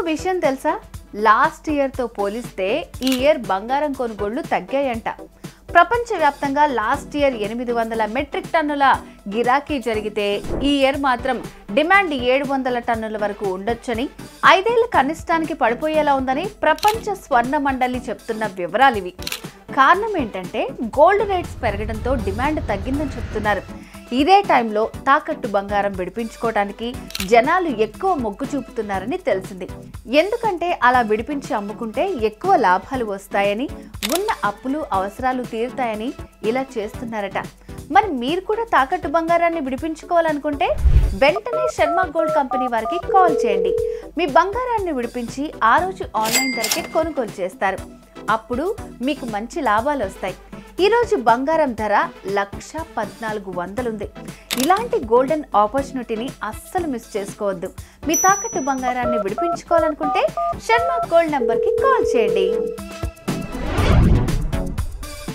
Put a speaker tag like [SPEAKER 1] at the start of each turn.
[SPEAKER 1] విషయం తెలుసా? లాస్ట్ ఇయర్తో పోలిస్తే ఈ ఇయర్ బంగారం కొనుగోళ్లు తగ్గాయంట. ప్రపంచవ్యాప్తంగా లాస్ట్ ఇయర్ 800 మెట్రిక్ టన్నుల గిరాకీ జరిగితే ఈ ఇయర్ మాత్రం డిమాండ్ 700 టన్నుల వరకు ఉండొచ్చని, 5 ఏళ్ల కనిష్టానికి పడిపోయేలా ఉందని ప్రపంచ స్వర్ణ మండలి చెప్తున్న వివరాలివి. కారణం ఏంటంటే గోల్డ్ రేట్స్ పెరగడంతో డిమాండ్ తగ్గిందని చెప్తున్నారు. ఇదే టైంలో తాకట్టు బంగారం విడిపించుకోవడానికి జనాలు ఎక్కువ మొగ్గు చూపుతున్నారని తెలిసింది. ఎందుకంటే అలా విడిపించి అమ్ముకుంటే ఎక్కువ లాభాలు వస్తాయని, ఉన్న అప్పులు అవసరాలు తీరుతాయని ఇలా చేస్తున్నారట. మరి మీరు కూడా తాకట్టు బంగారాన్ని విడిపించుకోవాలనుకుంటే వెంటనే శర్మ గోల్డ్ కంపెనీ వారికి కాల్ చేయండి. మీ బంగారాన్ని విడిపించి ఆ రోజు ఆన్లైన్ ధరకే కొనుగోలు చేస్తారు. అప్పుడు మీకు మంచి లాభాలు వస్తాయి. ఈరోజు బంగారం ధర 1,14,100 ఉంది. ఇలాంటి గోల్డెన్ ఆపర్చునిటీని అస్సలు మిస్ చేసుకోవద్దు. మీ తాకట్టు బంగారాన్ని విడిపించుకోవాలనుకుంటే శర్మ గోల్డ్ నంబర్కి కాల్ చేయండి.